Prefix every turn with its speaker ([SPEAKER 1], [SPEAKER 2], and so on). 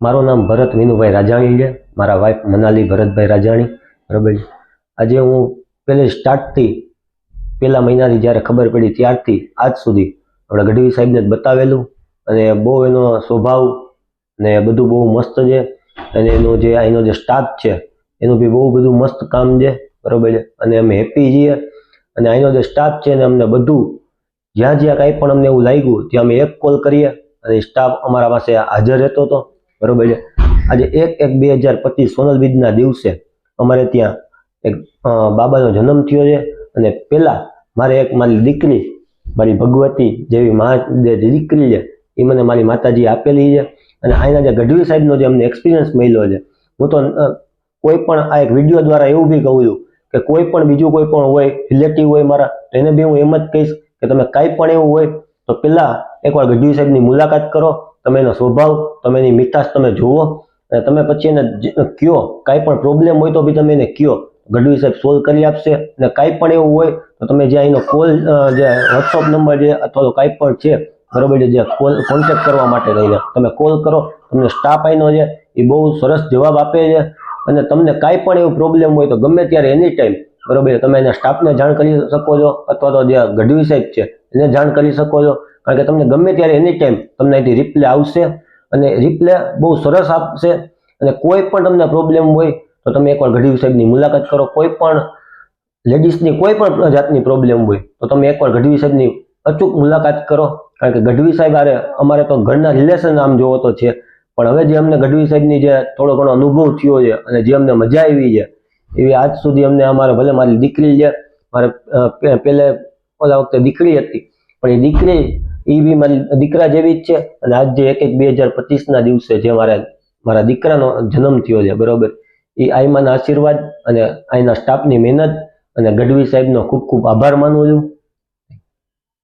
[SPEAKER 1] મારું નામ ભરત વિનુભાઈ રાજાણી છે, મારા વાઇફ મનાલી ભરતભાઈ રાજાણી, બરાબર છે। આજે હું પહેલે સ્ટાર્ટથી પહેલા મહિનાથી જ્યારે ખબર પડી ત્યારથી આજ સુધી આપણા ગઢવી સાહેબને જ બતાવેલું, અને બહુ એનો સ્વભાવ ને બધું બહુ મસ્ત છે, અને એનો જે અહીંનો જે સ્ટાફ છે એનું બી બહુ બધું મસ્ત કામ છે, બરાબર છે। અને અમે હેપી છીએ, અને અહીંનો જે સ્ટાફ છે ને અમને બધું જ્યાં જ્યાં કાંઈ પણ અમને એવું લાગ્યું ત્યાં અમે એક કોલ કરીએ અને સ્ટાફ અમારા પાસે હાજર રહેતો હતો, બરોબર છે। આજે 1/1/2025 સોનલ બીજના દિવસે અમારે ત્યાં એક બાબાનો જન્મ થયો છે, અને પહેલા મારે એક મારી દીકરી, મારી ભગવતી જેવી જે દીકરી છે એ મને મારી માતાજી આપેલી છે, અને અહીંના જે ગઢવી સાહેબનો જે અમને એક્સપિરિયન્સ મળ્યો છે, હું તો કોઈ પણ આ એક વિડીયો દ્વારા એવું બી કહું છું કે કોઈ પણ બીજું કોઈ પણ હોય રિલેટિવ હોય મારા, એને બી હું એમ જ કહીશ કે તમે કાંઈ પણ એવું હોય તો પહેલા એકવાર ગઢવી સાહેબની મુલાકાત કરો, તમે એનો સ્વભાવ, તમે એની મીઠાશ તમે જુઓ, અને તમે પછી એને કયો કાંઈ પણ પ્રોબ્લેમ હોય તો બી તમે એને કયો, ગઢવી સાહેબ સોલ્વ કરી આપશે। અને કાંઈ પણ એવું હોય તો તમે જે એનો કોલ જે વોટ્સઅપ નંબર છે અથવા તો કાંઈ પણ છે, બરોબર છે, જે કોલ કોન્ટેક્ટ કરવા માટે લઈને તમે કોલ કરો, તમને સ્ટાફ આઈનો છે એ બહુ સરસ જવાબ આપે છે, અને તમને કાંઈ પણ એવું પ્રોબ્લેમ હોય તો ગમે ત્યારે એની ટાઈમ, બરોબર છે, તમે એના સ્ટાફને જાણ કરી શકો છો, અથવા તો જે ગઢવી સાહેબ છે એને જાણ કરી શકો છો, કારણ કે તમને ગમે ત્યારે એની ટાઈમ તમને અહીંથી રિપ્લે આવશે, અને રિપ્લે બહુ સરસ આપશે। અને કોઈ પણ તમને પ્રોબ્લેમ હોય તો તમે એકવાર ગઢવી સાહેબની મુલાકાત કરો, કોઈ પણ લેડીઝની કોઈ પણ જાતની પ્રોબ્લેમ હોય તો તમે એકવાર ગઢવી સાહેબની અચૂક મુલાકાત કરો, કારણ કે ગઢવી સાહેબ અમારે તો ઘરના રિલેશન આમ જોવો તો છે, પણ હવે જે અમને ગઢવી સાહેબની જે થોડો ઘણો અનુભવ થયો છે અને જે અમને મજા આવી છે એવી આજ સુધી અમને અમારે ભલે મારી દીકરી છે, મારે પહેલે ઓલા વખતે દીકરી હતી પણ એ દીકરી એ બી મારી દીકરા જેવી જ છે, અને આજ જે 1/1/2025 દિવસે જે મારા દીકરાનો જન્મ થયો છે, બરોબર, એ આઈમાના આશીર્વાદ અને અહીંના સ્ટાફની મહેનત અને ગઢવી સાહેબનો ખૂબ ખૂબ આભાર માનું છું।